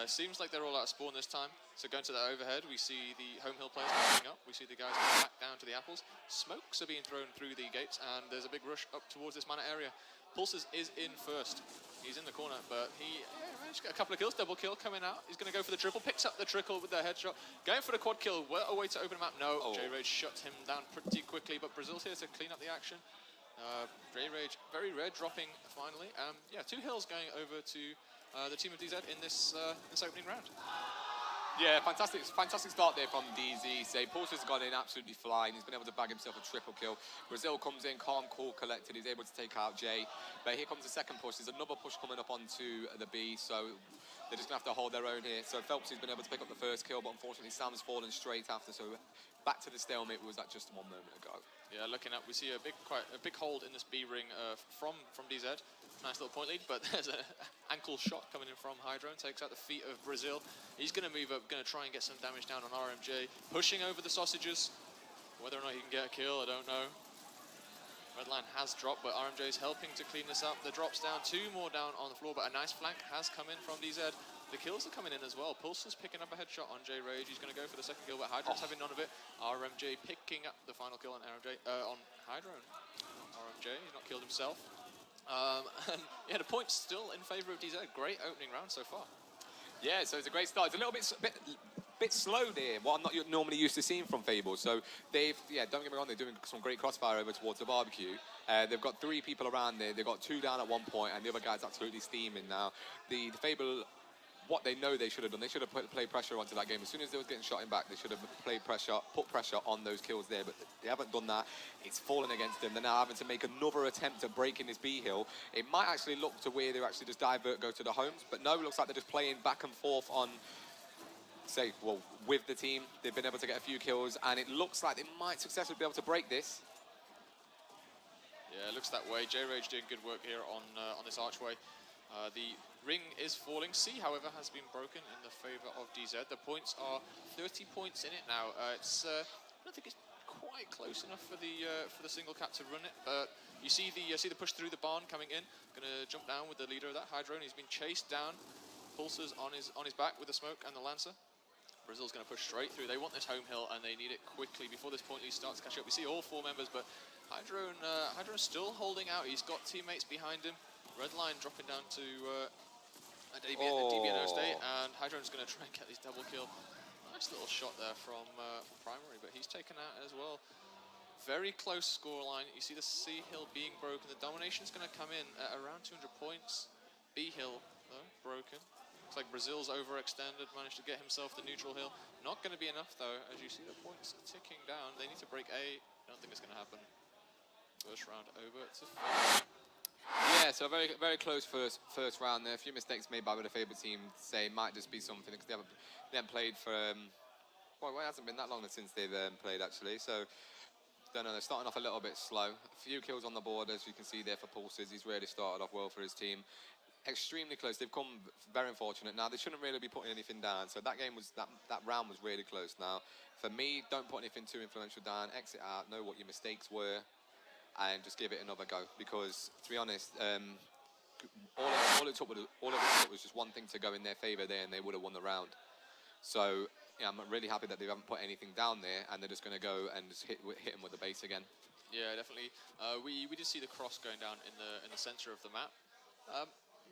Seems like they're all out of spawn this time. So going to that overhead, we see the home hill players coming up. We see the guys back down to the apples. Smokes are being thrown through the gates, and there's a big rush up towards this mana area. Pulses is in first. He's in the corner, but he managed to get a couple of kills. Double kill coming out. He's going to go for the triple. Picks up the trickle with the headshot. Going for the quad kill. What a way to open him up. No, J-Rage shut him down pretty quickly, but Brazil's here to clean up the action. J-Rage, very rare, dropping finally. Yeah, 2 hills going over to the team of DZ in this opening round. Yeah, fantastic start there from DZ. Say, Pulse has gone in absolutely flying. He's been able to bag himself a triple kill. Brazil comes in, calm, cool, collected. He's able to take out Jay. But here comes the second push. There's another push coming up onto the B, so they're just going to have to hold their own here. So Phelps has been able to pick up the first kill, but unfortunately Sam's fallen straight after. So back to the stalemate was that just 1 moment ago. Yeah, looking up, we see a big hold in this B ring from DZ. Nice little point lead, but there's an ankle shot coming in from Hydro and takes out the feet of Brazil. He's going to move up, going to try and get some damage down on RMJ. Pushing over the sausages. Whether or not he can get a kill, I don't know. Redline has dropped, but RMJ is helping to clean this up. The drops down, 2 more down on the floor, but a nice flank has come in from DZ. The kills are coming in as well. Pulse is picking up a headshot on J-Rage. He's going to go for the second kill, but Hydro's having none of it. RMJ picking up the final kill on on Hydro. RMJ, he's not killed himself. And yeah, the points still in favour of DZ. Great opening round so far. Yeah, so it's a great start. It's a little bit slow there, what I'm not normally used to seeing from Fable. So they've, don't get me wrong, they're doing some great crossfire over towards the barbecue. They've got 3 people around there. They've got 2 down at one point, and the other guy's absolutely steaming now. The Fable, what they know they should have done, they should have played pressure onto that game. As soon as they was getting shot in back, they should have put pressure on those kills there, but they haven't done that. It's fallen against them. They're now having to make another attempt at breaking this B hill. It might actually look to where they're actually just divert, go to the homes, but no, it looks like they're just playing back and forth on, with the team. They've been able to get a few kills, and it looks like they might successfully be able to break this. Yeah, it looks that way. J-Rage doing good work here on this archway. The ring is falling. C, however, has been broken in the favour of DZ. The points are 30 points in it now. I don't think it's quite close enough for the single cap to run it. But you see the push through the barn coming in. Going to jump down with the leader of that, Hydro. He's been chased down. Pulsers on his back with the smoke and the Lancer. Brazil's going to push straight through. They want this home hill, and they need it quickly before this point lead starts to catch up. We see all 4 members, but Hydro's still holding out. He's got teammates behind him. Redline dropping down to a DBNO state, and Hydro's going to try and get this double kill. Nice little shot there from Primary, but he's taken out as well. Very close scoreline. You see the C hill being broken. The domination's going to come in at around 200 points. B hill, though, broken. Looks like Brazil's overextended, managed to get himself the neutral hill. Not going to be enough, though, as you see the points ticking down. They need to break A. Don't think it's going to happen. First round over to 4. Yeah, so a very, very close first round there. A few mistakes made by the Fable team. Say it might just be something because they haven't played for. Well, it hasn't been that long since they've played actually. So don't know. They're starting off a little bit slow. A few kills on the board, as you can see there for Pulses. He's really started off well for his team. Extremely close. They've come very unfortunate. Now they shouldn't really be putting anything down. So that game was that round was really close. Now for me, don't put anything too influential down. Exit out. Know what your mistakes were. And just give it another go, because to be honest, all it took was just one thing to go in their favour there, and they would have won the round. So yeah, I'm really happy that they haven't put anything down there, and they're just going to go and just hit them with the base again. Yeah, definitely. We did see the cross going down in the centre of the map.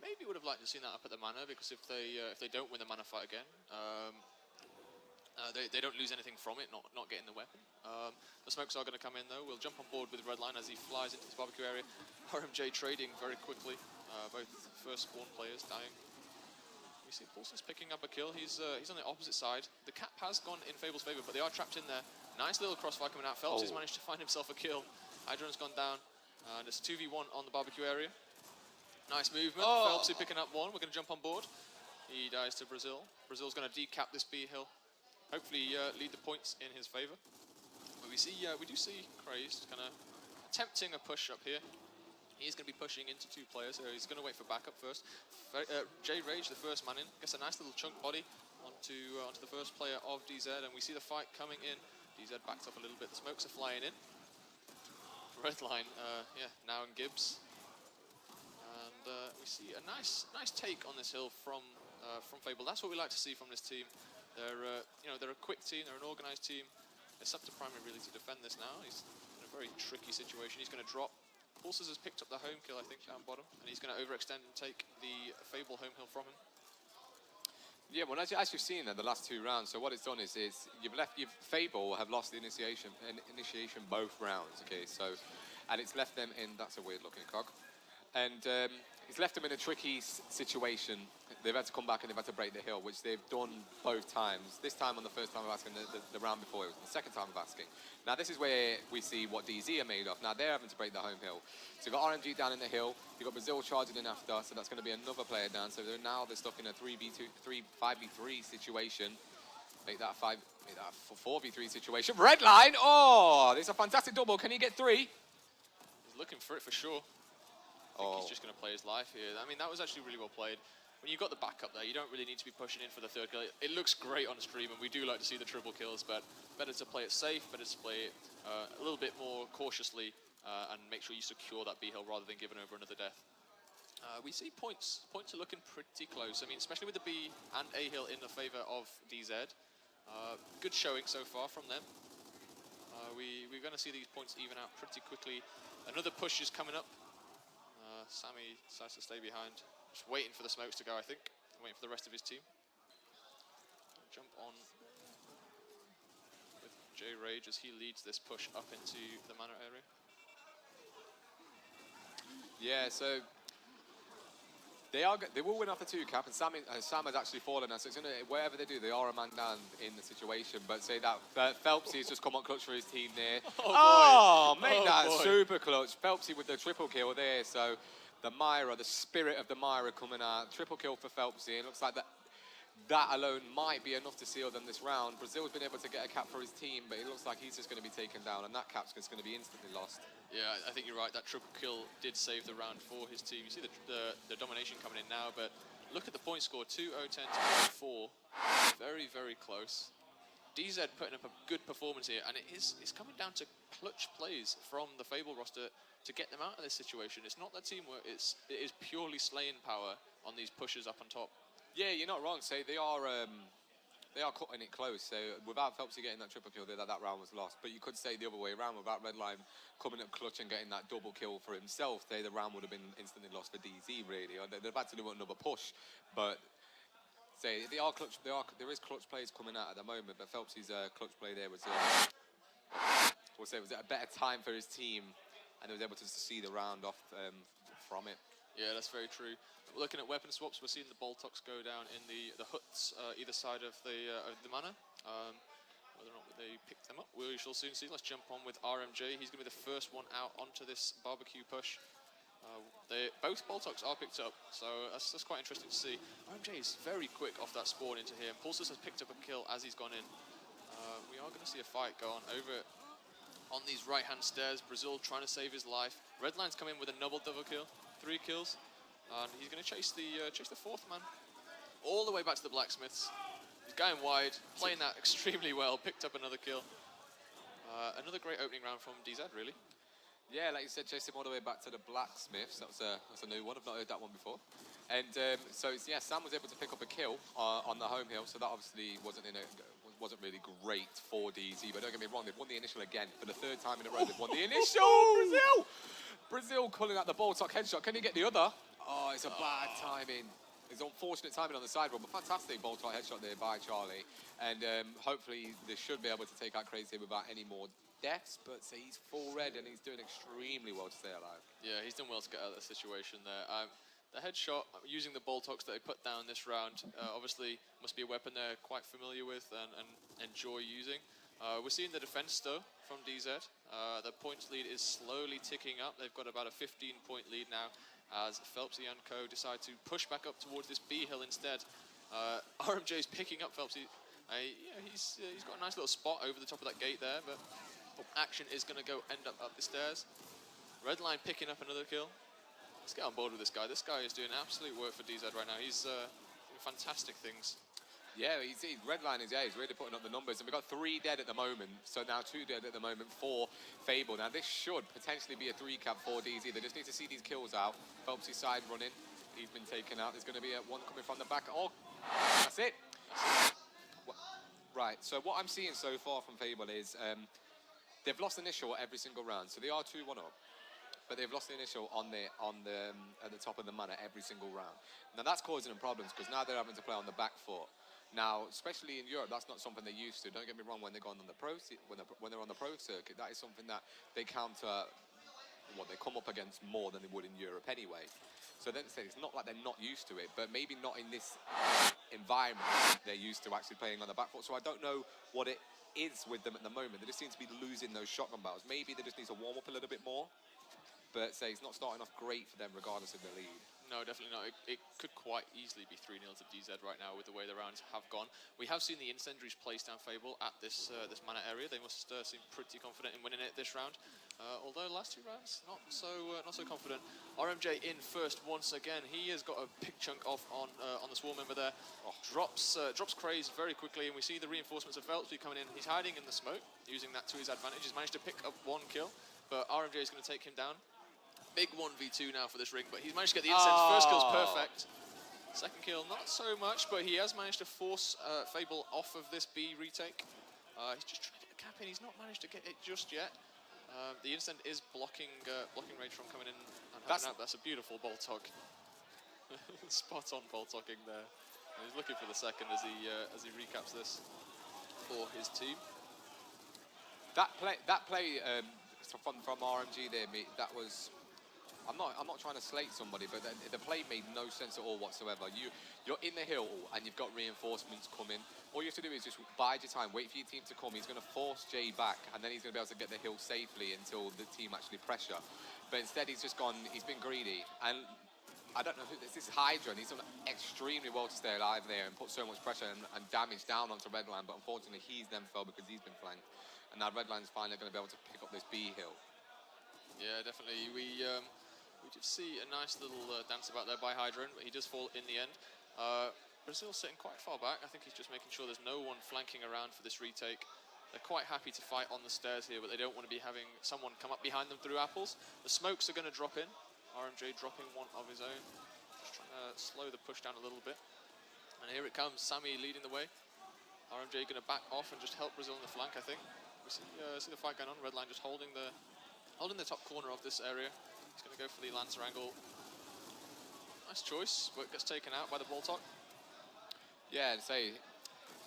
Maybe would have liked to see that up at the mana, because if they don't win the mana fight again, they don't lose anything from it, not getting the weapon. The smokes are going to come in though. We'll jump on board with Redline as he flies into this barbecue area. RMJ trading very quickly. Both first spawn players dying. We see Pulsar's picking up a kill. He's on the opposite side. The cap has gone in Fable's favour, but they are trapped in there. Nice little crossfire coming out. Phelps has managed to find himself a kill. Hydron's gone down. And it's 2v1 on the barbecue area. Nice movement. Phelps is picking up 1. We're going to jump on board. He dies to Brazil. Brazil's going to decap this B hill. Hopefully lead the points in his favour. But we do see Crazed kind of attempting a push up here. He's going to be pushing into 2 players, so he's going to wait for backup first. J-Rage, the first man in, gets a nice little chunk body onto the first player of DZ, and we see the fight coming in. DZ backs up a little bit, the smokes are flying in. Redline, now in Gibbs. And we see a nice take on this hill from from Fable. That's what we like to see from this team. They're a quick team. They're an organised team. It's up to Primary really to defend this now. He's in a very tricky situation. He's going to drop. Pulses has picked up the home kill, I think, down bottom, and he's going to overextend and take the Fable home hill from him. Yeah, well, as you've seen in the last 2 rounds, so what it's done is Fable have lost the initiation both rounds, okay, so, and it's left them in, that's a weird looking cog, and it's left them in a tricky situation. They've had to come back and they've had to break the hill, which they've done both times. This time on the first time of asking, the round before it was the second time of asking. Now this is where we see what DZ are made of. Now they're having to break the home hill. So you've got RMG down in the hill, you've got Brazil charging in after, so that's going to be another player down. So they're stuck in a 5v3 situation. Make that a 4v3 situation. Redline, oh, it's a fantastic double. Can he get 3? He's looking for it for sure. I think he's just going to play his life here. I mean, that was actually really well played. When you've got the backup there, you don't really need to be pushing in for the 3rd kill. It looks great on stream, and we do like to see the triple kills, but better to play it safe, better to play it a little bit more cautiously, and make sure you secure that B hill rather than giving over another death. We see points are looking pretty close. I mean, especially with the B and A hill in the favour of DZ. Good showing so far from them. We're going to see these points even out pretty quickly. Another push is coming up. Sammy decides to stay behind. Just waiting for the smokes to go, I think. Waiting for the rest of his team. Jump on with J Rage as he leads this push up into the manor area. Yeah, so they will win off the 2 cap, and Sam has actually fallen now. So it's wherever they do, they are a man down in the situation. But say that Phelpsy has just come on clutch for his team there. Oh, mate, that's super clutch. Phelpsy with the triple kill there. So the Myra, the spirit of the Myra coming out. Triple kill for Phelpsy. It looks like that alone might be enough to seal them this round. Brazil's been able to get a cap for his team, but it looks like he's just going to be taken down, and that cap's just going to be instantly lost. Yeah, I think you're right. That triple kill did save the round for his team. You see the domination coming in now, but look at the point score, 2-0-10 to 4. Very, very close. DZ putting up a good performance here, and it's coming down to clutch plays from the Fable roster to get them out of this situation. It's not that teamwork, it is purely slaying power on these pushes up on top. Yeah, you're not wrong. Say they are cutting it close. So without Phelpsy getting that triple kill there, that round was lost. But you could say the other way around, without Redline coming up clutch and getting that double kill for himself, the round would have been instantly lost for DZ really. Or they're about to do another push, but say there is clutch plays coming out at the moment. But Phelpsy's clutch play there was was a better time for his team, and they was able to see the round off from it. Yeah, that's very true. We're looking at weapon swaps. We're seeing the Boltox go down in the huts either side of the manor. Whether or not they pick them up, we shall soon see. Let's jump on with RMJ. He's going to be the first one out onto this barbecue push. Both Boltox are picked up, so that's quite interesting to see. RMJ is very quick off that spawn into here. Pulsus has picked up a kill as he's gone in. We are going to see a fight go on over on these right-hand stairs. Brazil trying to save his life. Redline's come in with a double kill, 3 kills. And he's going to chase the 4th man all the way back to the blacksmiths. He's going wide, playing that extremely well, picked up another kill. Another great opening round from DZ, really. Yeah, like you said, chase him all the way back to the blacksmiths. That's a new one. I've not heard that one before. And so yeah, Sam was able to pick up a kill on the home hill. So that obviously wasn't really great for DZ. But don't get me wrong, they've won the initial again for the 3rd time in a row. They've won the initial. Brazil calling out the Boltox headshot. Can he get the other? Oh, it's a bad timing. It's unfortunate timing on the side roll, but fantastic Boltox headshot there by Charlie. And hopefully they should be able to take out Crazy without any more deaths, but say he's full red and he's doing extremely well to stay alive. Yeah, he's done well to get out of that situation there. The headshot, using the Boltox that they put down this round, obviously must be a weapon they're quite familiar with and enjoy using. We're seeing the defense though from DZ. The points lead is slowly ticking up. They've got about a 15-point lead now as Phelpsy and co decide to push back up towards this B hill instead. RMJ's picking up Phelpsy. He's got a nice little spot over the top of that gate there, but action is going to go end up the stairs. Redline picking up another kill. Let's get on board with this guy. This guy is doing absolute work for DZ right now. He's doing fantastic things. Yeah, Redline is he's really putting up the numbers, and we've got 3 dead at the moment. So now 2 dead at the moment for Fable. Now this should potentially be a 3 cap for DZ. They just need to see these kills out. Phelpsy's side running. He's been taken out. There's going to be one coming from the back. Oh, That's it. Right, so what I'm seeing so far from Fable is they've lost initial every single round. So they are 2-1 up, but they've lost the initial at the top of the mana every single round. Now that's causing them problems because now they're having to play on the back foot. Now, especially in Europe, that's not something they're used to. Don't get me wrong, when they're going on the when they're on the pro circuit, that is something that they counter. What they come up against more than they would in Europe anyway. So then it's not like they're not used to it, but maybe not in this environment they're used to actually playing on the back foot. So I don't know what it is with them at the moment. They just seem to be losing those shotgun battles. Maybe they just need to warm up a little bit more. But say it's not starting off great for them regardless of the lead. No, definitely not. It could quite easily be 3-0 to DZ right now with the way the rounds have gone. We have seen the Incendiaries place down Fable at this mana area. They must seem pretty confident in winning it this round. Although last 2 rounds, not so confident. RMJ in first once again. He has got a big chunk off on the Swarm member there. Drops Craze very quickly, and we see the reinforcements of Phelps coming in. He's hiding in the smoke, using that to his advantage. He's managed to pick up 1 kill, but RMJ is going to take him down. Big 1v2 now for this ring, but he's managed to get the incense. First kill's perfect. Second kill, not so much, but he has managed to force Fable off of this B retake. He's just trying to get a cap in. He's not managed to get it just yet. The instant is blocking Rage from coming in and helping out. That's a beautiful bolt hog. Spot on bolt hogging there. And he's looking for the second as he recaps this for his team. That play from RMG there, mate, that was. I'm not trying to slate somebody, but the play made no sense at all whatsoever. You're in the hill and you've got reinforcements coming. All you have to do is just bide your time, wait for your team to come. He's going to force Jay back, and then he's going to be able to get the hill safely until the team actually pressure. But instead, he's been greedy. And I don't know who this is. Hydra, and he's done extremely well to stay alive there and put so much pressure and damage down onto Redline. But unfortunately, he's then fell because he's been flanked. And now Redline's finally going to be able to pick up this B hill. Yeah, definitely. We did see a nice little dance about there by Hydra, but he does fall in the end. Brazil's sitting quite far back. I think he's just making sure there's no one flanking around for this retake. They're quite happy to fight on the stairs here, but they don't want to be having someone come up behind them through apples. The smokes are going to drop in. RMJ dropping 1 of his own. Just trying to slow the push down a little bit. And here it comes, Sammy leading the way. RMJ going to back off and just help Brazil in the flank, I think. We see the fight going on. Redline just holding the top corner of this area. He's going to go for the Lancer angle. Nice choice, but gets taken out by the Boltok. Yeah, and say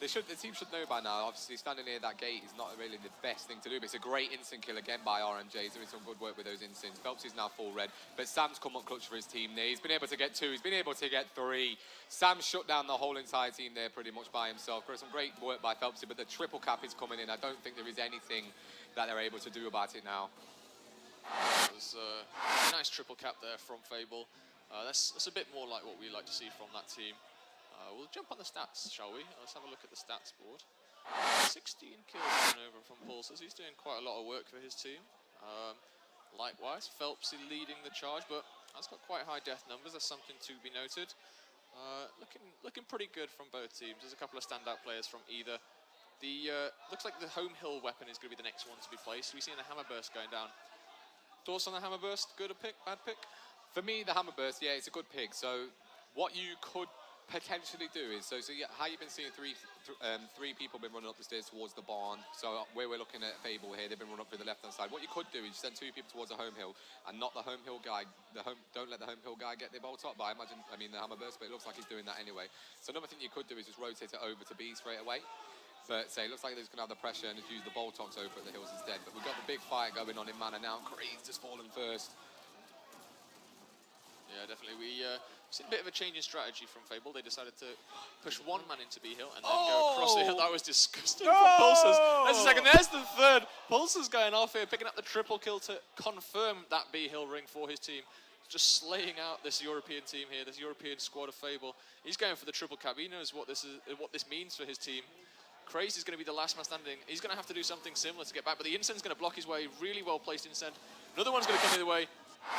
the team should know by now. Obviously, standing near that gate is not really the best thing to do, but it's a great instant kill again by RMJ. He's doing some good work with those instants. Phelps is now full red, but Sam's come up clutch for his team there. He's been able to get 2. He's been able to get 3. Sam shut down the whole entire team there pretty much by himself. Some great work by Phelps, but the triple cap is coming in. I don't think there is anything that they're able to do about it now. It was a nice triple cap there from Fable. That's a bit more like what we like to see from that team. We'll jump on the stats, shall we? Let's have a look at the stats board. 16 kills over from Pulses. He's doing quite a lot of work for his team. Likewise, Phelps is leading the charge, but that's got quite high death numbers. That's something to be noted. Looking pretty good from both teams. There's a couple of standout players from either. Looks like the home hill weapon is going to be the next one to be placed. We've seen a hammer burst going down. Thoughts on the hammer burst? Good a pick, bad pick? For me, the hammer burst, yeah, it's a good pick. So what you could potentially do is, how you've been seeing three people been running up the stairs towards the barn. So where we're looking at Fable here, they've been running up through the left-hand side. What you could do is send 2 people towards the home hill and not the home hill guy. Don't let the home hill guy get the bolt up. But I mean the hammer burst, but it looks like he's doing that anyway. So another thing you could do is just rotate it over to B straight away. But it looks like he's going to have the pressure and just use the Boltox over at the hills instead. But we've got the big fight going on in mana now. Craze just fallen first. Yeah, definitely. We see a bit of a change in strategy from Fable. They decided to push 1 man into B hill and then go across the hill. That was disgusting from Pulses. There's a second. There's the third. Pulses going off here, picking up the triple kill to confirm that B hill ring for his team. Just slaying out this European team here, this European squad of Fable. He's going for the triple cap. He knows what this means for his team. Craze is going to be the last man standing. He's going to have to do something similar to get back, but the Incend's going to block his way. Really well placed Incend. Another one's going to come either way.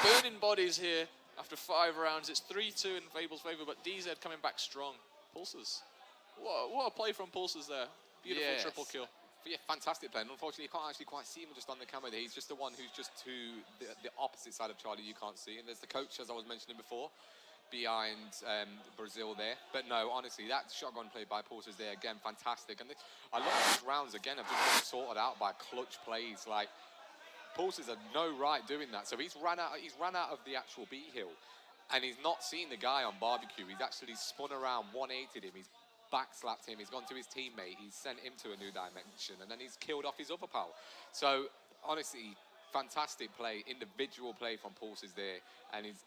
Burning bodies here after 5 rounds. It's 3-2 in Fable's favour, but DZ coming back strong. Pulses. What a play from Pulses there. Beautiful triple kill. But yeah, fantastic play. And unfortunately, you can't actually quite see him just on the camera there. He's just the one who's just to the opposite side of Charlie you can't see. And there's the coach, as I was mentioning before. behind Brazil there. But no, honestly, that shotgun play by Pulses there, again, fantastic. And a lot of these rounds, again, have just been sorted out by clutch plays. Like, Pulses have no right doing that. So he's run out of the actual B hill. And he's not seen the guy on barbecue. He's actually spun around, 180'd him. He's backslapped him. He's gone to his teammate. He's sent him to a new dimension. And then he's killed off his other pal. So, honestly, fantastic play, individual play from Pulses there. And he's,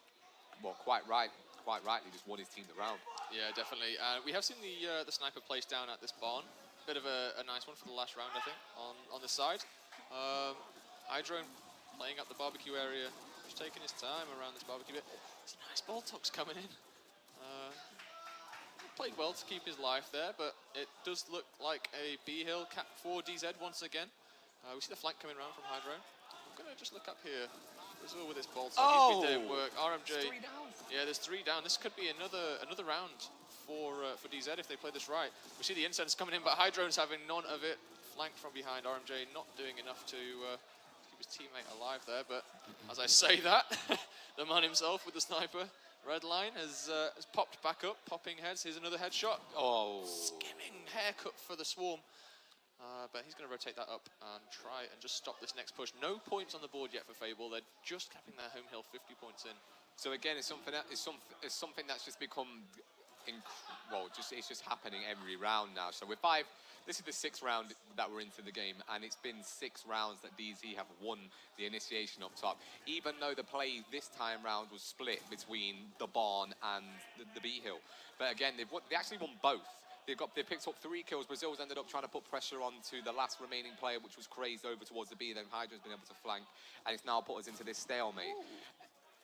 well, quite rightly just won his team the round. Yeah, definitely. We have seen the sniper placed down at this barn. Bit of a nice one for the last round, I think, on the side. Hydrone playing up the barbecue area. Just taking his time around this barbecue bit. It's a nice ball tox coming in. Played well to keep his life there, but it does look like a B hill cap for DZ once again. We see the flank coming around from Hydrone. I'm going to just look up here. Brazil with this bolt. He's been doing work. RMJ. 3 down. Yeah, there's 3 down. This could be another round for DZ if they play this right. We see the incense coming in, but Hydrone's having none of it. Flanked from behind. RMJ not doing enough to keep his teammate alive there. But as I say that, the man himself with the sniper, Redline, has popped back up, popping heads. Here's another headshot. Oh. Skimming haircut for the Swarm. But he's going to rotate that up and try and just stop this next push. No points on the board yet for Fable. They're just capping their home hill 50 points in. So again, it's something that's just become, it's just happening every round now. So we're 5. This is the 6th round that we're into the game, and it's been 6 rounds that DZ have won the initiation up top. Even though the play this time round was split between the barn and the B hill, but again, they actually won both. They picked up 3 kills. Brazil's ended up trying to put pressure onto the last remaining player, which was crazed over towards the B. Then Hydra's been able to flank, and it's now put us into this stalemate.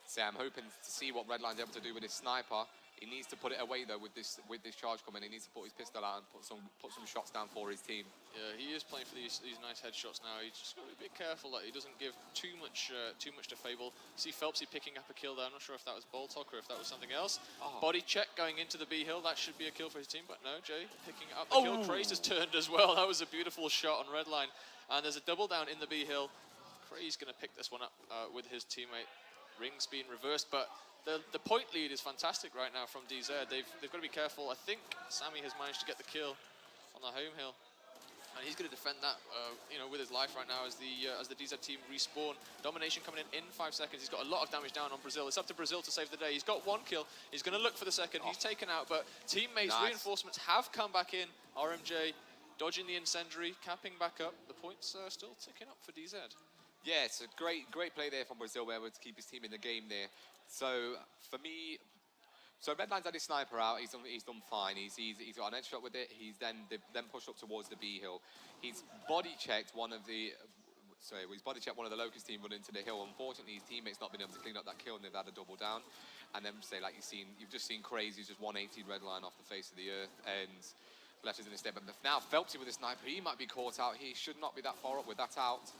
So I'm hoping to see what Redline's able to do with his sniper. He needs to put it away though with this charge coming. He needs to put his pistol out and put some shots down for his team. Yeah, he is playing for these nice headshots now. He's just got to be a bit careful that he doesn't give too much to Fable. See Phelpsy picking up a kill there. I'm not sure if that was Boltok or if that was something else. Oh. Body check going into the B hill. That should be a kill for his team, but no, Jay picking up the kill. Craze has turned as well. That was a beautiful shot on Redline. And there's a double down in the B hill. Craze going to pick this one up with his teammate. Rings being reversed, but the point lead is fantastic right now from DZ. They've got to be careful. I think Sammy has managed to get the kill on the home hill, and he's going to defend that, with his life right now as the DZ team respawn. Domination coming in 5 seconds. He's got a lot of damage down on Brazil. It's up to Brazil to save the day. He's got 1 kill. He's going to look for the second. He's taken out, but teammates, reinforcements have come back in. RMJ dodging the incendiary, capping back up. The points are still ticking up for DZ. Yeah, it's a great play there from Brazil, where able to keep his team in the game there. So for me, Redline's had his sniper out. He's done fine. He's got an headshot with it. He's then pushed up towards the B hill. He's body checked one of the Locust team running into the hill. Unfortunately, his teammates not been able to clean up that kill, and they've had a double down. And then you've just seen Crazy just 180 Redline off the face of the earth and left us in a step. But now Phelpsy with a sniper, he might be caught out. He should not be that far up with that out.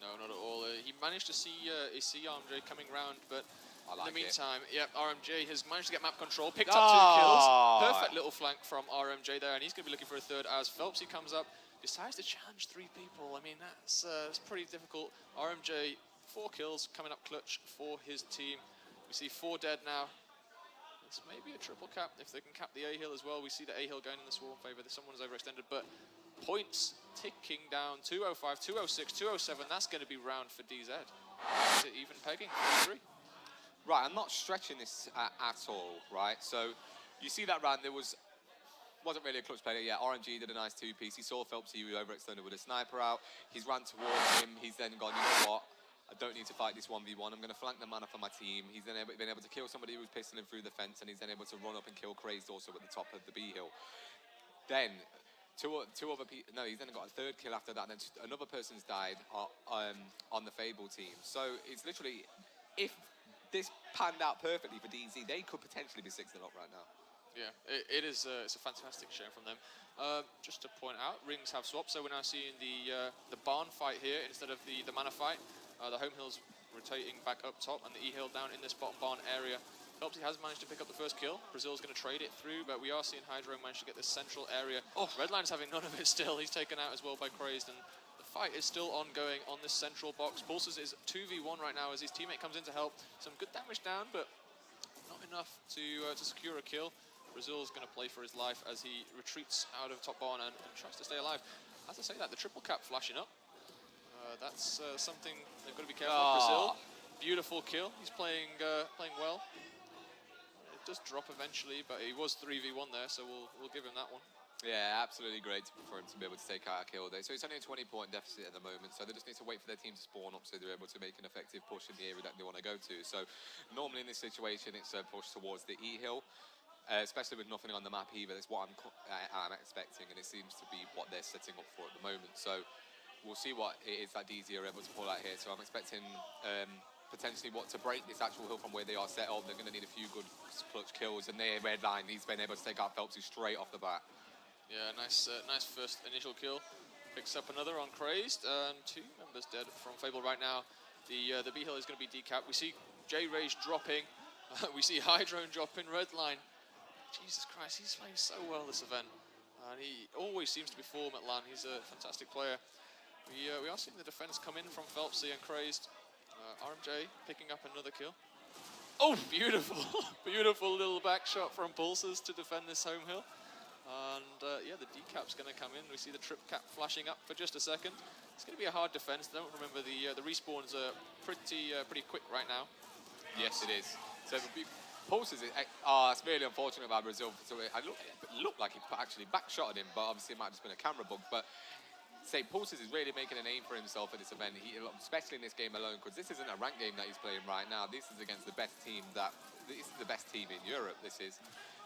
No, not at all. He managed to see RMJ coming round, but in the meantime, RMJ has managed to get map control, picked up 2 kills. Perfect little flank from RMJ there, and he's going to be looking for a third as Phelpsy comes up, decides to challenge 3 people. I mean, that's pretty difficult. RMJ, 4 kills, coming up clutch for his team. We see 4 dead now. This may be a triple cap if they can cap the A hill as well. We see the A hill going in the Swarm favour. Someone's overextended, but points ticking down. 205, 206, 207. That's going to be round for DZ. Is it even pegging? 3. Right, I'm not stretching this at all, right? So you see that round, wasn't really a clutch play. Yeah, RNG did a nice 2-piece. He saw Phelpsy overextended with a sniper out. He's ran towards him. He's then gone, you know what? I don't need to fight this 1v1. I'm going to flank the mana for my team. He's then been able to kill somebody who was pistoling through the fence, and he's then able to run up and kill Crazed also at the top of the B hill. Then two other people. No, he's then got a 3rd kill after that. And then another person's died on the Fable team. So it's literally, if this panned out perfectly for DZ, they could potentially be 6-0 up right now. Yeah, it's a fantastic show from them. Just to point out, rings have swapped, so we're now seeing the barn fight here instead of the mana fight. The home hill's rotating back up top, and the E hill down in this bottom barn area. Phelpsy has managed to pick up the first kill. Brazil's going to trade it through, but we are seeing Hydro manage to get this central area. Redline's having none of it still. He's taken out as well by Crazed, and the fight is still ongoing on this central box. Pulses is 2v1 right now as his teammate comes in to help. Some good damage down, but not enough to secure a kill. Brazil's going to play for his life as he retreats out of top barn and tries to stay alive. As I say that, the triple cap flashing up. That's something they've got to be careful of. Brazil, beautiful kill. He's playing well. It does drop eventually, but he was 3v1 there, so we'll give him that one. Yeah, absolutely great for him to be able to take out a kill there. So it's only a 20-point deficit at the moment, so they just need to wait for their team to spawn up so they're able to make an effective push in the area that they want to go to. So normally in this situation, it's a push towards the E hill, especially with nothing on the map either. That's what I'm expecting, and it seems to be what they're setting up for at the moment. So we'll see what it is that DZ are able to pull out here. So I'm expecting potentially to break this actual hill from where they are set up. They're going to need a few good clutch kills, and their red line, he's been able to take out Phelpsy straight off the bat. Yeah, nice first initial kill. Picks up another on Crazed, and 2 members dead from Fable right now. The B hill is going to be decapped. We see J Rage dropping. We see Hydrone dropping red line. Jesus Christ, he's playing so well this event, and he always seems to be form at LAN. He's a fantastic player. We are seeing the defense come in from Phelpsy and Crazed. RMJ picking up another kill. Oh, beautiful, beautiful little back shot from Pulses to defend this home hill. And yeah, the decap's going to come in. We see the trip cap flashing up for just a second. It's going to be a hard defense. Don't remember the respawns are pretty quick right now. Yes, it is. So Pulses, it's really unfortunate about Brazil. So it looked like he actually backshotted him, but obviously it might have just been a camera bug. But Pulses is really making a name for himself at this event, especially in this game alone, because this isn't a ranked game that he's playing right now. This is against the best team this is the best team in Europe. This is.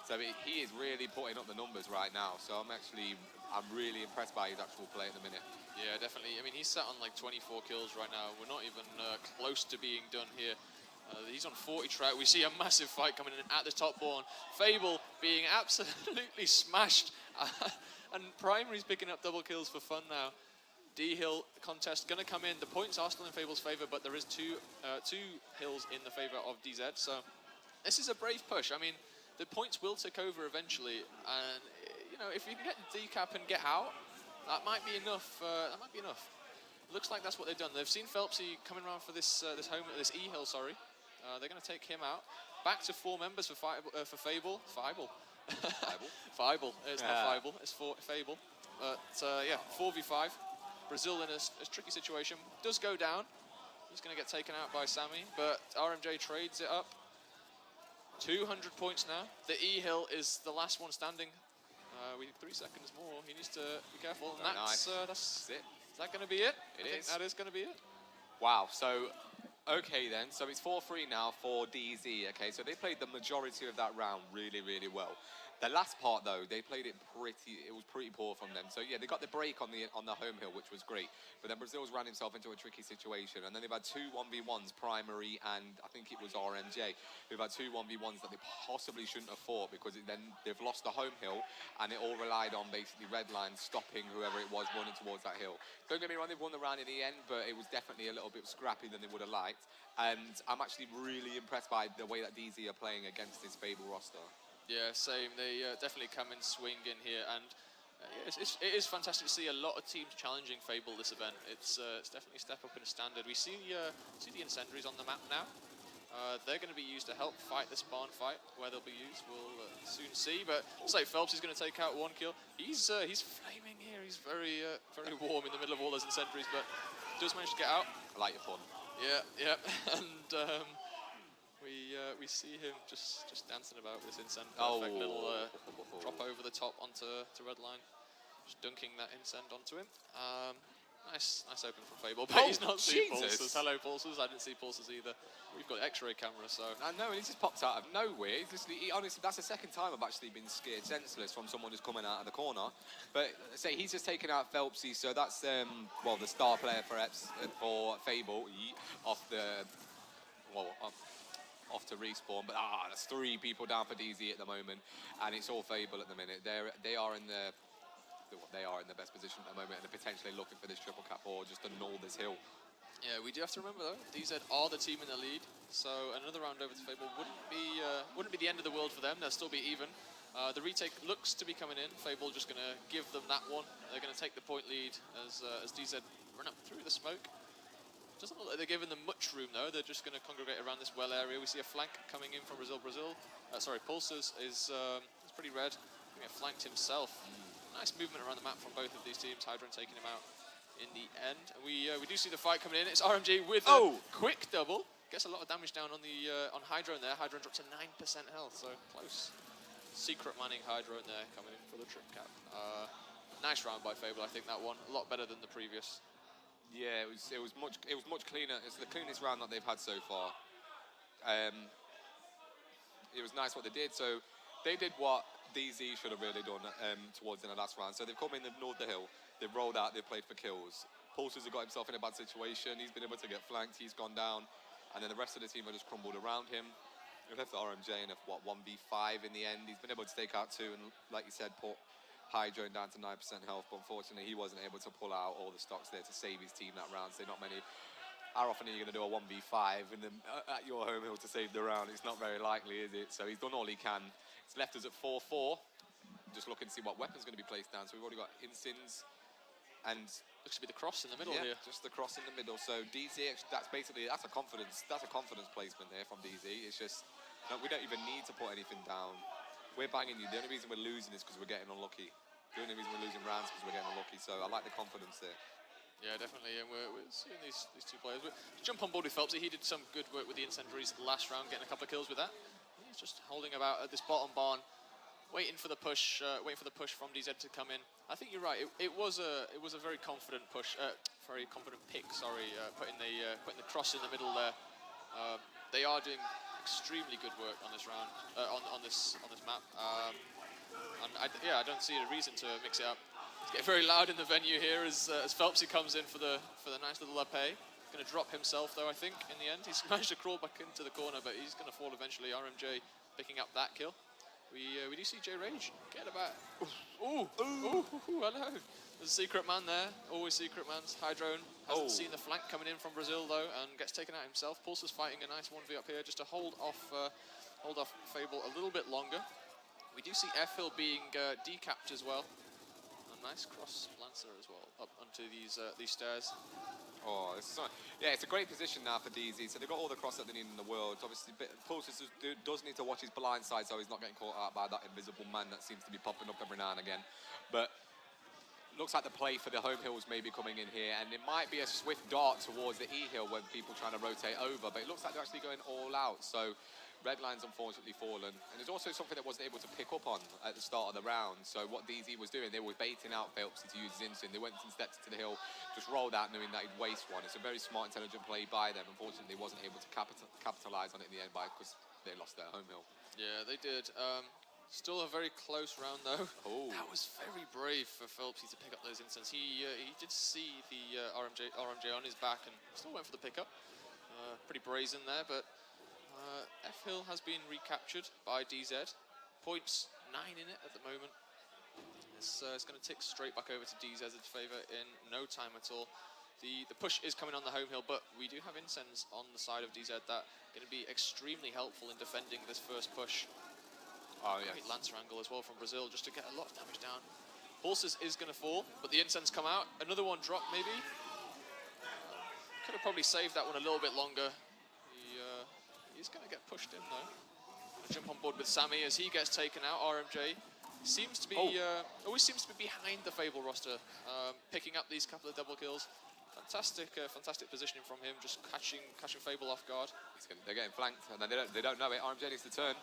So he is really putting up the numbers right now. So I'm really impressed by his actual play at the minute. Yeah, definitely. I mean, he's sat on like 24 kills right now. We're not even close to being done here. He's on 40 track. We see a massive fight coming in at the top born. Fable being absolutely smashed. And Primary's picking up double kills for fun now. D-Hill contest going to come in. The points are still in Fable's favour, but there is two hills in the favour of DZ. So this is a brave push. I mean, the points will tick over eventually, and you know, if you can get the decap and get out, that might be enough. Looks like that's what they've done. They've seen Phelpsy coming around for this E hill. Sorry, they're going to take him out. Back to 4 members for Fable. Fable. Fable. It's not Fable. It's Fable. But yeah, 4v5. Brazil in a tricky situation. Does go down. He's going to get taken out by Sammy, but RMJ trades it up. 200 points now. The E hill is the last one standing. We have 3 seconds more. He needs to be careful. And that's it. Is that going to be it? It is. That is going to be it. Wow. So, okay then. So it's 4-3 now for DZ. Okay. So they played the majority of that round really, really well. The last part though, they played it was pretty poor from them. So yeah, they got the break on the home hill, which was great. But then Brazil's ran himself into a tricky situation, and then they've had 2 1v1s, Primary and I think it was RMJ, who've had 2 1v1s that they possibly shouldn't have fought, because then they've lost the home hill, and it all relied on basically red line stopping whoever it was running towards that hill. Don't get me wrong, they've won the round in the end, but it was definitely a little bit scrappy than they would have liked. And I'm actually really impressed by the way that DZ are playing against this Fable roster. Yeah, same. They definitely come in swinging here, and it is fantastic to see a lot of teams challenging Fable this event. It's definitely a step up in a standard. We see the incendiaries on the map now. They're going to be used to help fight this barn fight. Where they'll be used, we'll soon see. But looks like Phelps is going to take out 1 kill. He's flaming here. He's very warm in the middle of all those incendiaries, but does manage to get out. I like your fun. Yeah, and we see him just dancing about with this incend. Perfect little drop over the top onto red line, just dunking that incend onto him. Nice open from Fable, but he's not seen Pulses. Hello Pulses, I didn't see Pulses either. We've got X-ray camera, so. I know, and he just popped out of nowhere. Honestly, that's the second time I've actually been scared senseless from someone just coming out of the corner. But he's just taken out Phelpsy, so that's the star player for Fable off to respawn. But there's 3 people down for DZ at the moment, and it's all Fable at the minute. They are in the best position at the moment, and they're potentially looking for this triple cap or just to null this hill. Yeah, we do have to remember though, DZ are the team in the lead, so another round over to Fable wouldn't be the end of the world for them. They'll still be even. The retake looks to be coming in. Fable just going to give them that one. They're going to take the point lead as DZ run up through the smoke. Doesn't look like they're giving them much room though. They're just going to congregate around this well area. We see a flank coming in from Brazil. Pulses is pretty red. Getting flanked himself. Nice movement around the map from both of these teams. Hydron taking him out in the end. We do see the fight coming in. It's RMG with a quick double. Gets a lot of damage down on the on Hydron there. Hydron drops to 9% health, so close. Secret manning Hydron there coming in for the trip cap. Nice round by Fable. I think that one a lot better than the previous. Yeah, it was much cleaner. It's the cleanest round that they've had so far. It was nice what they did. So they did what DZ should have really done towards in the last round. So they've come in, they've gnawed the hill, they've rolled out, they've played for kills. Pulses has got himself in a bad situation. He's been able to get flanked. He's gone down, and then the rest of the team have just crumbled around him. We've left the RMJ in a 1v5 in the end. He's been able to take out 2 and, like you said, put Hydro down to 9% health, but unfortunately he wasn't able to pull out all the stocks there to save his team that round. So not many. How often are you going to do a 1v5 and then at your home hill to save the round? It's not very likely, is it? So he's done all he can. It's left us at 4-4. Just looking to see what weapon's going to be placed down. So we've already got Insins and looks to be the cross in the middle here. Just the cross in the middle. So DZ, that's a confidence placement there from DZ. It's just we don't even need to put anything down. We're banging you. The only reason we're losing is because we're getting unlucky. The only reason we're losing rounds is because we're getting unlucky. So I like the confidence there. Yeah, definitely. And we're seeing these two players. Jump on board with Phelpsy. He did some good work with the incendiaries last round, getting a couple of kills with that. He's just holding about at this bottom barn, waiting for the push from DZ to come in. I think you're right. It was a very confident push, very confident pick. Sorry, putting the cross in the middle there. They are doing extremely good work on this round, on this map. And I don't see a reason to mix it up. It's getting very loud in the venue here as Phelpsy comes in for the nice little lapé. Going to drop himself though, I think, in the end. He's managed to crawl back into the corner, but he's going to fall eventually. RMJ picking up that kill. We do see J Rage get about. Ooh, hello. There's a secret man there. Always secret mans. Hydrone hasn't seen the flank coming in from Brazil though, and gets taken out himself. Pulse is fighting a nice 1v up here just to hold off Fable a little bit longer. We do see F-Hill being decapped as well. A nice cross lancer as well up onto these stairs. Oh, it's a great position now for DZ. So they've got all the cross that they need in the world. Obviously, Pulse does need to watch his blind side so he's not getting caught out by that invisible man that seems to be popping up every now and again. But looks like the play for the home hills may be coming in here, and it might be a swift dart towards the E hill when people trying to rotate over. But it looks like they're actually going all out. So red line's unfortunately fallen, and there's also something that wasn't able to pick up on at the start of the round. So what DZ was doing, they were baiting out Phelpsy to use his instinct. They went and stepped to the hill, just rolled out knowing that he'd waste one. It's a very smart, intelligent play by them. Unfortunately, they wasn't able to capitalise on it in the end because they lost their home hill. Yeah, they did. Still a very close round though. That was very brave for Phelpsy to pick up those instants. He did see the RMJ on his back and still went for the pickup. Pretty brazen there, but F-Hill has been recaptured by DZ. Points 9 in it at the moment. It's going to tick straight back over to DZ's favour in no time at all. The push is coming on the home hill, but we do have incense on the side of DZ that are going to be extremely helpful in defending this first push. Great Lancer angle as well from Brazil just to get a lot of damage down. Pulses is going to fall, but the incense come out. Another one drop maybe. Could have probably saved that one a little bit longer. He's going to get pushed in though. Jump on board with Sammy as he gets taken out. RMJ seems to be always seems to be behind the Fable roster, picking up these couple of double kills. Fantastic positioning from him, just catching Fable off guard. They're getting flanked, and then they don't know it. RMJ needs to turn.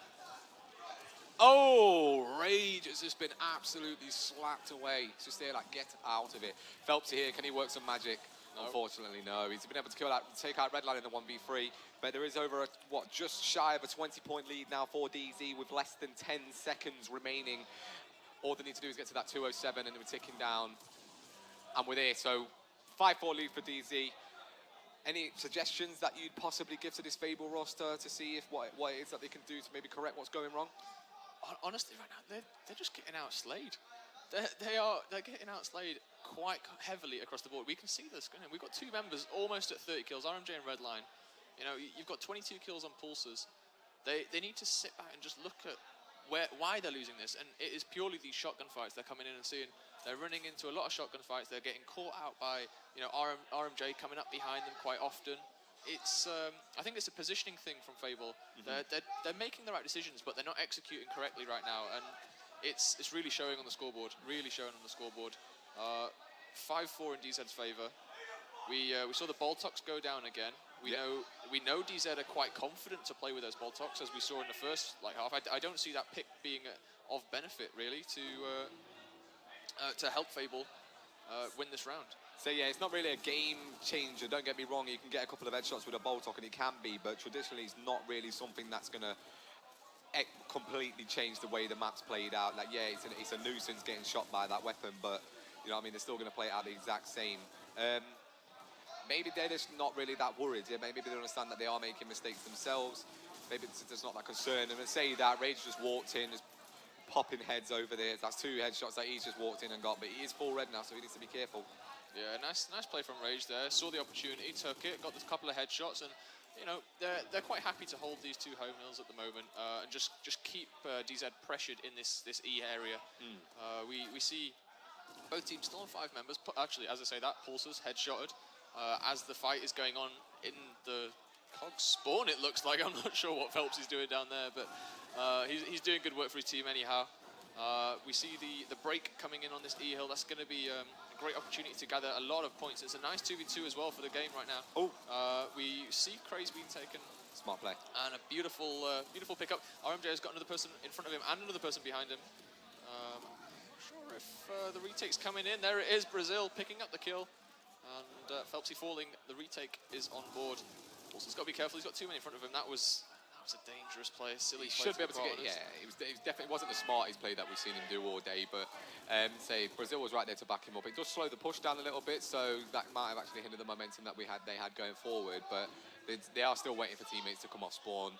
Rage has just been absolutely slapped away. It's just there, like, get out of it. Phelpsy here, can he work some magic? No. Unfortunately, no. He's been able to take out Redline in the 1v3, but there is over just shy of a 20-point lead now for DZ with less than 10 seconds remaining. All they need to do is get to that 207, and we're ticking down, and we're there. So 5-4 lead for DZ. Any suggestions that you'd possibly give to this Fable roster to see if what it is that they can do to maybe correct what's going wrong? Honestly, right now they're just getting outslayed. They're getting outslayed quite heavily across the board. We can see this. We've got 2 members almost at 30 kills, RMJ and Redline. You know, you've got 22 kills on Pulses. They need to sit back and just look at why they're losing this, and it is purely these shotgun fights they're coming in and seeing. They're running into a lot of shotgun fights. They're getting caught out by RMJ coming up behind them quite often. It's I think it's a positioning thing from Fable. They're making the right decisions, but they're not executing correctly right now, and it's really showing on the scoreboard. Really showing on the scoreboard. 5-4 in DZ's favour. We saw the Boltox go down again. We know DZ are quite confident to play with those Boltox, as we saw in the first half. I don't see that pick being of benefit really to help Fable win this round. So yeah, it's not really a game changer. Don't get me wrong, you can get a couple of headshots with a Boltok, and it can be, but traditionally it's not really something that's going to completely change the way the map's played out. Like, yeah, it's a nuisance getting shot by that weapon, but you know what I mean, they're still going to play it out the exact same. Maybe they're just not really that worried. Yeah, maybe they understand that they are making mistakes themselves. Maybe there's not that concern. And to say that, Rage just walked in, just popping heads over there. That's 2 headshots that he's just walked in and got, but he is full red now, so he needs to be careful. Yeah, nice play from Rage there. Saw the opportunity, took it, got a couple of headshots, and you know they're quite happy to hold these 2 home hills at the moment and just keep DZ pressured in this E area. We see both teams still on 5 members. Actually, as I say that, Pulsar's headshotted as the fight is going on in the Cog spawn. It looks like I'm not sure what Phelps is doing down there, but he's doing good work for his team anyhow. We see the break coming in on this E hill. That's going to be a great opportunity to gather a lot of points. It's a nice 2v2 as well for the game right now. We see Craze being taken. Smart play. And a beautiful pickup. RMJ has got another person in front of him and another person behind him. I'm not sure if the retake's coming in. There it is, Brazil picking up the kill. And Phelpsy falling. The retake is on board. Also, he's got to be careful. He's got 2 men in front of him. That was a dangerous play. Silly play. Should be able to get. Yeah, it definitely wasn't the smartest play that we've seen him do all day. But say Brazil was right there to back him up. It does slow the push down a little bit, so that might have actually hindered the momentum that they had going forward. But they are still waiting for teammates to come off spawn.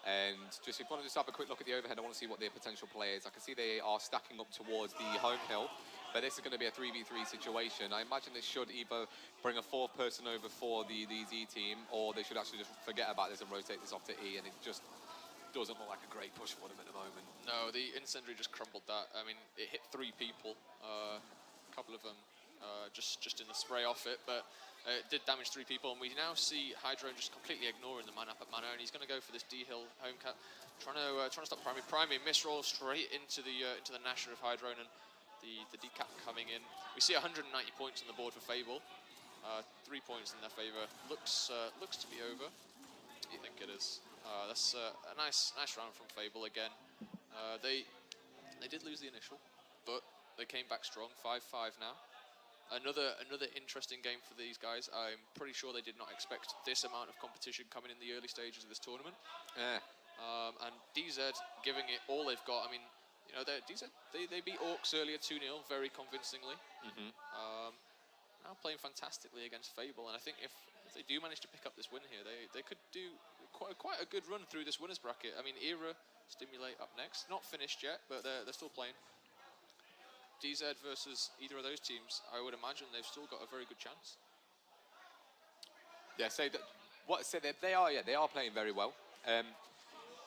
And just if you want to just have a quick look at the overhead, I want to see what their potential play is. I can see they are stacking up towards the home hill, but this is going to be a 3v3 situation. I imagine they should either bring a 4th person over for the Z team, or they should actually just forget about this and rotate this off to E, and it just doesn't look like a great push for them at the moment. No, the incendiary just crumbled that. I mean, it hit 3 people, a couple of them just in the spray off it, but it did damage 3 people, and we now see Hydro just completely ignoring the man up at mana, and he's going to go for this D hill home cut, trying to stop Primary misroll straight into the Nasher of Hydro, and the decap coming in. We see 190 points on the board for Fable, 3 points in their favour. Looks to be over. What do you think it is? That's a nice round from Fable again. They did lose the initial, but they came back strong. 5-5 now. Another interesting game for these guys. I'm pretty sure they did not expect this amount of competition coming in the early stages of this tournament. And DZ giving it all they've got. I mean, you know, DZ they beat Orcs earlier 2-0 very convincingly. Now playing fantastically against Fable, and I think if they do manage to pick up this win here, they could do quite a good run through this winners bracket. I mean, Era Stimulate up next, not finished yet, but they're still playing. DZ versus either of those teams, I would imagine they've still got a very good chance. Yeah, they are playing very well.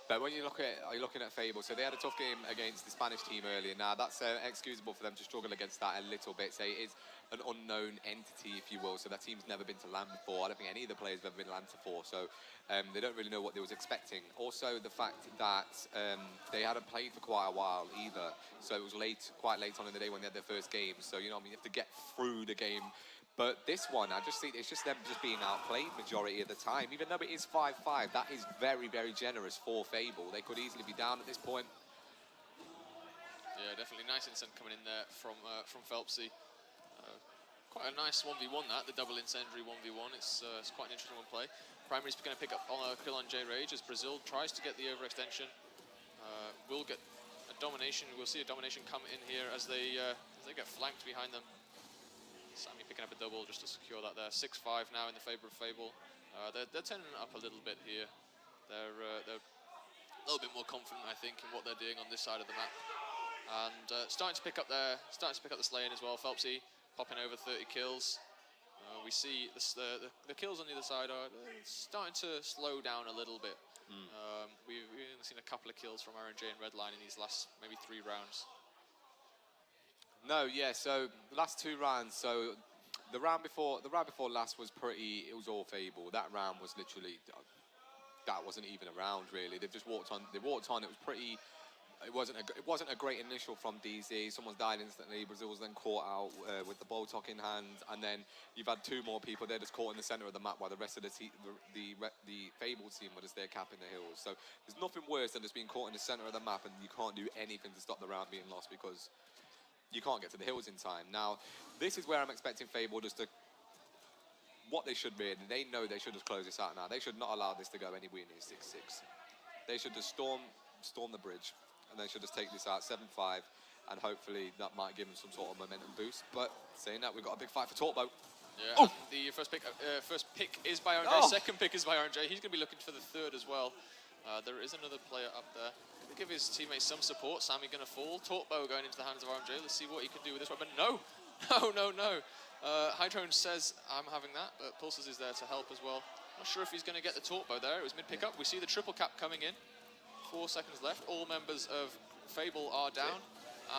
But when you're looking at Fable, so they had a tough game against the Spanish team earlier. Now that's excusable for them to struggle against that a little bit. Say it is an unknown entity, if you will. So that team's never been to LAN before. I don't think any of the players have ever been to LAN before. So they don't really know what they was expecting. Also, the fact that they hadn't played for quite a while either. So it was quite late on in the day when they had their first game. So you know, what I mean, you have to get through the game. But this one, I just think it's just them just being outplayed majority of the time. Even though it is 5-5, that is very, very generous for Fable. They could easily be down at this point. Yeah, definitely nice instant coming in there from Phelpsy. Quite a nice 1v1 that, the double incendiary 1v1. It's quite an interesting one play. Primary's going to pick up on a kill on J Rage as Brazil tries to get the overextension. We'll get a domination. We'll see a domination come in here as they get flanked behind them. Sammy picking up a double just to secure that there. 6-5 now in the favour of Fable. They're turning it up a little bit here. They're a little bit more confident, I think, in what they're doing on this side of the map. And starting to pick up the slaying as well. Phelpsy popping over 30 kills. We see the kills on the other side are starting to slow down a little bit. We've only seen a couple of kills from RNJ and Redline in these last maybe 3 rounds. No, yeah. So the last 2 rounds. So the round before last was pretty. It was all Fable. That round was literally. That wasn't even a round really. They've just walked on. They walked on. It was pretty. It wasn't a great initial from DZ. Someone's died instantly. Brazil was then caught out with the Boltok in hand, and then you've had 2 more people. They're just caught in the center of the map, while the rest of the Fable team were just there capping the hills. So there's nothing worse than just being caught in the center of the map and you can't do anything to stop the round being lost because you can't get to the hills in time. Now, this is where I'm expecting Fable just to. What they should be, they know they should just close this out now. They should not allow this to go anywhere near 6-6. They should just storm the bridge. And they should just take this out 7-5, and hopefully that might give them some sort of momentum boost. But saying that, we've got a big fight for Torpo. Yeah, the first pick is by RNJ, second pick is by RNJ. He's going to be looking for the third as well. There is another player up there. He'll give his teammates some support. Sammy going to fall. Torpo going into the hands of RNJ. Let's see what he can do with this weapon. No. Hydrone says, I'm having that, but Pulses is there to help as well. Not sure if he's going to get the Torpo there. It was mid-pick up. We see the triple cap coming in. 4 seconds left. All members of Fable are down.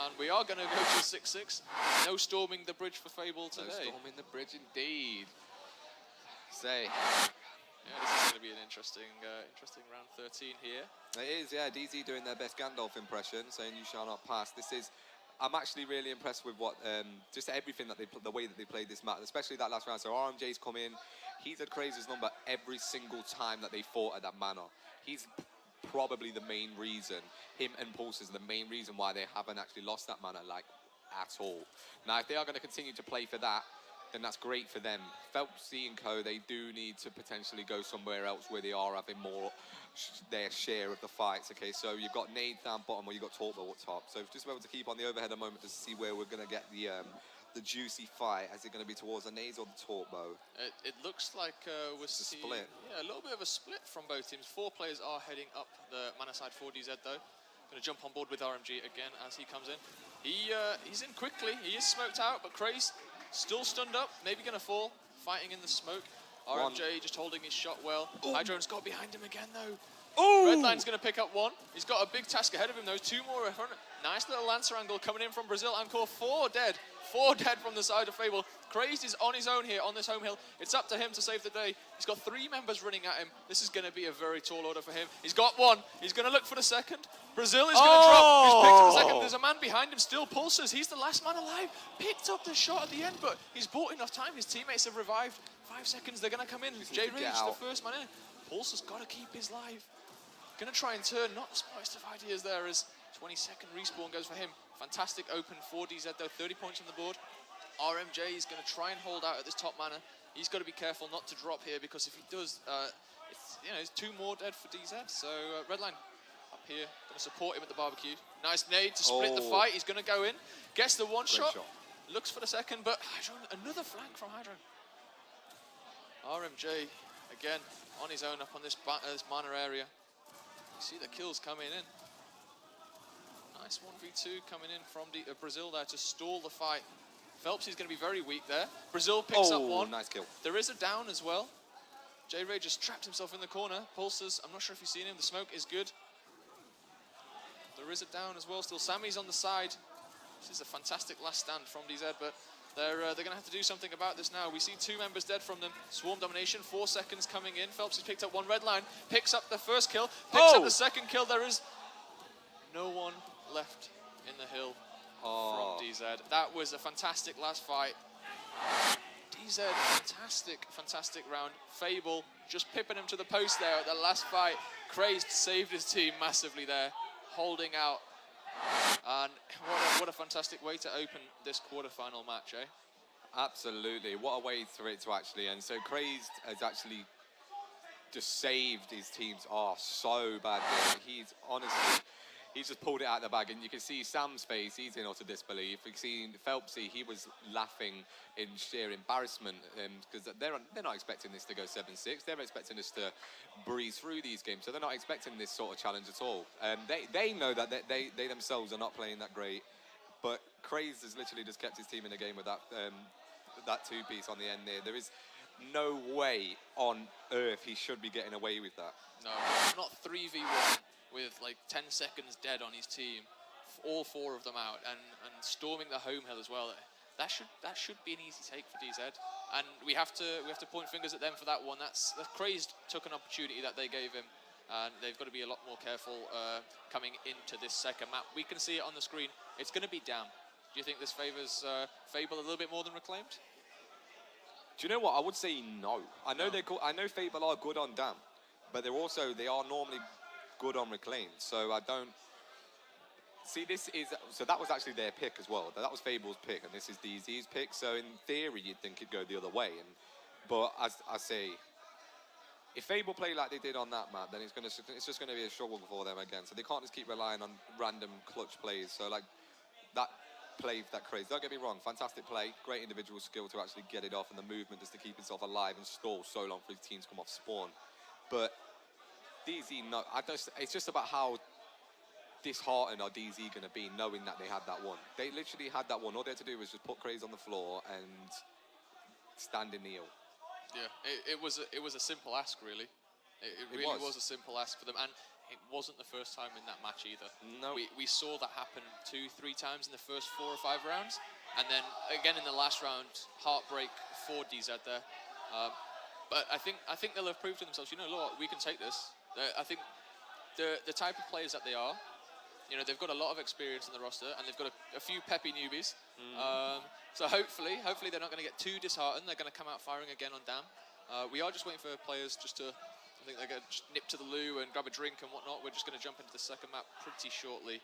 And we are going to go to 6-6. No storming the bridge for Fable today. No storming the bridge indeed. Say. Yeah, this is going to be an interesting round 13 here. It is, yeah. DZ doing their best Gandalf impression, saying you shall not pass. I'm actually really impressed with what, just everything that the way that they played this match, especially that last round. So RMJ's come in. He's had Crazy's number every single time that they fought at that manor. He's probably the main reason, him and Pulse is the main reason why they haven't actually lost that manner, like, at all. Now, if they are going to continue to play for that, then that's great for them. Phelpsy and co, they do need to potentially go somewhere else where they are having more their share of the fights. Okay, so you've got Nade down bottom, or you've got Torpo up top. So just be able to keep on the overhead a moment to see where we're going to get the juicy fight. Is it going to be towards the Nades or the Torpo? It looks like we're seeing split. Yeah, a little bit of a split from both teams. 4 players are heading up the mana side for DZ though. Going to jump on board with RMG again as he comes in. He's in quickly. He is smoked out, but Craze still stunned up. Maybe going to fall. Fighting in the smoke. RMJ just holding his shot well. Hydrone's got behind him again though. Redline's going to pick up 1. He's got a big task ahead of him though. 2 more in front. Nice little Lancer angle coming in from Brazil. Encore 4 dead. 4 dead from the side of Fable. Crazed is on his own here on this home hill. It's up to him to save the day. He's got 3 members running at him. This is going to be a very tall order for him. He's got 1. He's going to look for the second. Brazil is going to drop. He's picked up the second. There's a man behind him still. Pulses. He's the last man alive. Picked up the shot at the end, but he's bought enough time. His teammates have revived. 5 seconds. They're going to come in. J Rage, the first man in. Pulse has got to keep his life. Going to try and turn. Not the smartest of ideas there as 22nd respawn goes for him. Fantastic open for DZ though. 30 points on the board. RMJ is going to try and hold out at this top mana. He's got to be careful not to drop here because if he does, it's 2 more dead for DZ. So Redline up here, going to support him at the barbecue. Nice nade to split the fight. He's going to go in, gets the one shot, looks for the second, but Hydron, another flank from Hydron. RMJ again on his own up on this mana area. You see the kills coming in. Nice 1v2 coming in from Brazil there to stall the fight. Phelps is going to be very weak there. Brazil picks up 1. Nice kill. There is a down as well. J-Ray just trapped himself in the corner. Pulses, I'm not sure if you've seen him. The smoke is good. There is a down as well still. Sammy's on the side. This is a fantastic last stand from DZ, but they're going to have to do something about this now. We see 2 members dead from them. Swarm domination, 4 seconds coming in. Phelps has picked up 1 red line, picks up the first kill, picks up the second kill. There is no one left in the hill from DZ. That was a fantastic last fight. DZ, fantastic round. Fable just pipping him to the post there at the last fight. Crazed saved his team massively there, holding out. And what a fantastic way to open this quarterfinal match, eh? Absolutely. What a way for it to actually end. So Crazed has actually just saved his team's arse so badly. He's honestly, he's just pulled it out of the bag, and you can see Sam's face, he's in utter disbelief. You've seen Phelpsy, he was laughing in sheer embarrassment because they're not expecting this to go 7-6. They're expecting us to breeze through these games, so they're not expecting this sort of challenge at all. They know that they themselves are not playing that great, but Craze has literally just kept his team in the game with that 2-piece on the end there. no way on earth he should be getting away with that. No, not 3v1 with like 10 seconds dead on his team, all 4 of them out, and storming the home hill as well. That should be an easy take for DZ, and we have to point fingers at them for that one. That's the Crazed took an opportunity that they gave him, and they've got to be a lot more careful coming into this second map. We can see it on the screen. It's going to be Dam. Do you think this favours Fable a little bit more than Reclaimed? Do you know what? I would say no. I know No. I know Fable are good on Dam, but they are normally good on Reclaimed. So I don't see so that was actually their pick as well. That was Fable's pick, and this is DZ's pick. So in theory, you'd think it'd go the other way. But as I say, if Fable play like they did on that map, then it's just going to be a struggle for them again. So they can't just keep relying on random clutch plays. So like that play, that Craze. Don't get me wrong, fantastic play, great individual skill to actually get it off, and the movement just to keep himself alive and stall so long for his team to come off spawn. But DZ, no, it's just about how disheartened are DZ going to be knowing that they had that one. They literally had that one. All they had to do was just put Craze on the floor and stand and kneel. Yeah, it was a simple ask, really. It really was a simple ask for them, and it wasn't the first time in that match either. No. We saw that happen 2-3 times in the first 4 or 5 rounds, and then again in the last round, heartbreak for DZ there. But I think they'll have proved to themselves, you know, look, we can take this. I think the type of players that they are, you know, they've got a lot of experience in the roster, and they've got a few peppy newbies. So hopefully they're not going to get too disheartened. They're going to come out firing again on Dam. We are just waiting for players just to, I think they're going to nip to the loo and grab a drink and whatnot. We're just going to jump into the second map pretty shortly.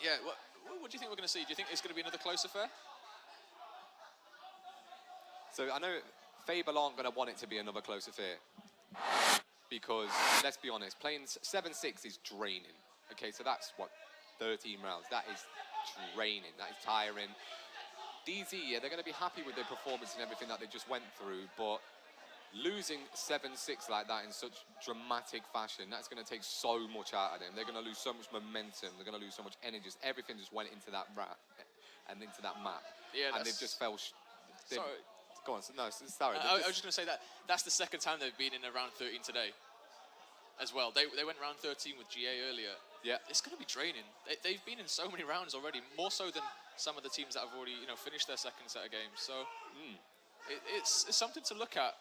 Yeah, what do you think we're going to see? Do you think it's going to be another close affair? So I know Fable aren't going to want it to be another close affair, because let's be honest, playing 7-6 is draining. Okay, so that's what, 13 rounds. That is draining. That is tiring. DZ, yeah, they're going to be happy with their performance and everything that they just went through, but losing 7-6 like that in such dramatic fashion, that's going to take so much out of them. They're going to lose so much momentum. They're going to lose so much energy. Everything just went into that and into that map. Yeah, and they've just fell. Sorry. Go on. No, sorry. I was just going to say that's the second time they've been in a round 13 today as well. They went round 13 with GA earlier. Yeah. It's going to be draining. They've been in so many rounds already, more so than some of the teams that have already, you know, finished their second set of games. So it's something to look at.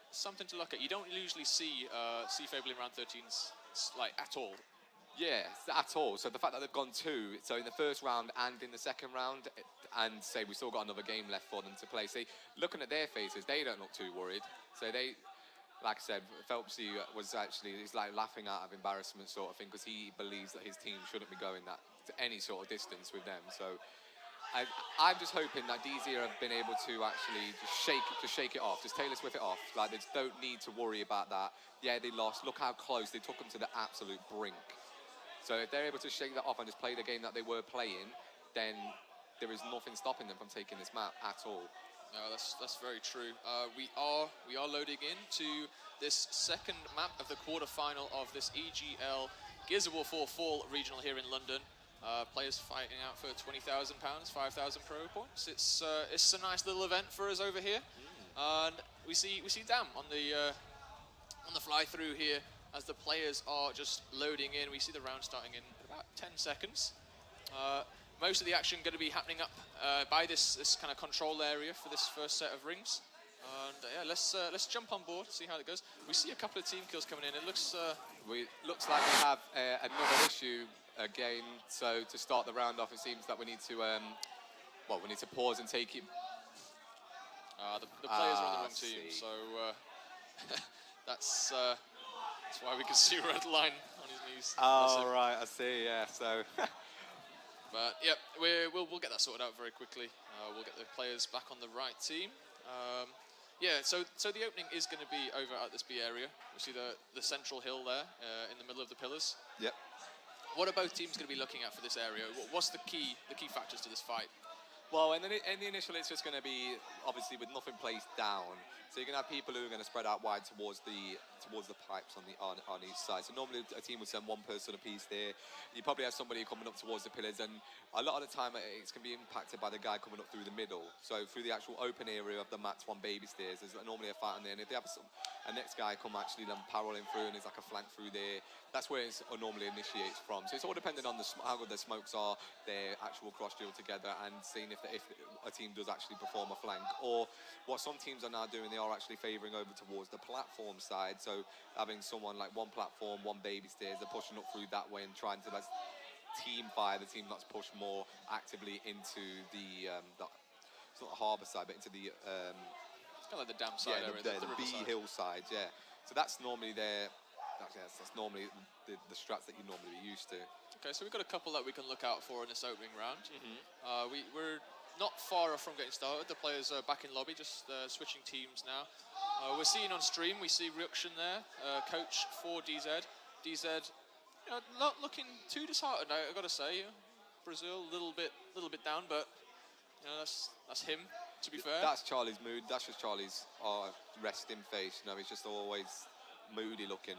Something to look at. You don't usually see Fable in round 13s like at all. Yeah, at all. So the fact that they've gone 2, so in the first round and in the second round, and say we still got another game left for them to play. See, looking at their faces, they don't look too worried. So they, like I said, Phelpsy was actually, he's like laughing out of embarrassment sort of thing, because he believes that his team shouldn't be going that to any sort of distance with them. So I'm just hoping that DZ have been able to actually just shake it off, just Taylor Swift it off. Like, they just don't need to worry about that. Yeah, they lost. Look how close they took them to the absolute brink. So if they're able to shake that off and just play the game that they were playing, then there is nothing stopping them from taking this map at all. No, that's very true. We are loading into this second map of the quarterfinal of this EGL Gears of War 4 Fall regional here in London. Players fighting out for £20,000, 5,000 pro points. It's a nice little event for us over here, and we see Dam on the fly through here as the players are just loading in. We see the round starting in about 10 seconds. Most of the action going to be happening up by this kind of control area for this first set of rings. And yeah, let's jump on board, see how it goes. We see a couple of team kills coming in. It looks looks like we have another issue again. So to start the round off, it seems that we need to we need to pause and take it. The players are on the wrong team, so that's why we can see red line on his knees. Oh, right, I see. Yeah, so. But yeah, we'll get that sorted out very quickly. We'll get the players back on the right team. Yeah, so the opening is going to be over at this B area. We see the central hill there in the middle of the pillars. Yep. What are both teams going to be looking at for this area? What's the key factors to this fight? Well, in the initial, it's just going to be obviously with nothing placed down. So you're going to have people who are going to spread out wide towards the pipes on each side. So normally a team would send one person a piece there. You probably have somebody coming up towards the pillars, and a lot of the time it's going to be impacted by the guy coming up through the middle. So through the actual open area of the mats, one baby stairs, there's normally a fight on there. And if they have a next guy come actually then paralleling through, and there's like a flank through there, that's where it normally initiates from. So it's all dependent on how good their smokes are, their actual cross drill together, and seeing if a team does actually perform a flank. Or what some teams are now doing, they are actually favouring over towards the platform side. So having someone like one platform, one baby stairs, they're pushing up through that way and trying to team fire the team that's pushed more actively into the it's not the harbour side, but into the It's kind of like the dam side area, the B hill side, yeah. So that's normally that's normally the strats that you normally be used to. Okay, so we've got a couple that we can look out for in this opening round. We're not far off from getting started. The players are back in lobby, just switching teams now. We're seeing on stream, we see Ryukshin there, coach for DZ. DZ, not looking too disheartened, I've got to say. Brazil, a little bit down, but that's him, to be fair. That's Charlie's mood. That's just Charlie's resting face. He's just always moody looking.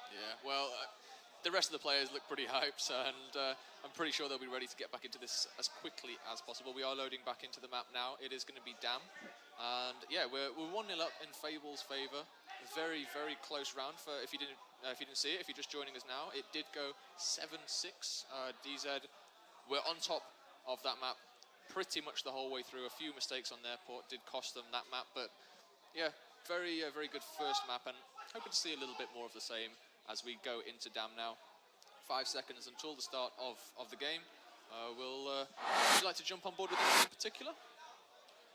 Yeah, well, the rest of the players look pretty hyped, and I'm pretty sure they'll be ready to get back into this as quickly as possible. We are loading back into the map now. It is going to be Dam, and yeah, we're 1-0 up in Fable's favour. Very, very close round. For if you didn't see it, if you're just joining us now, it did go 7-6. DZ were on top of that map pretty much the whole way through. A few mistakes on their port did cost them that map, but yeah, very good first map, and hoping to see a little bit more of the same as we go into Dam now. 5 seconds until the start of the game. Would you like to jump on board with anything in particular?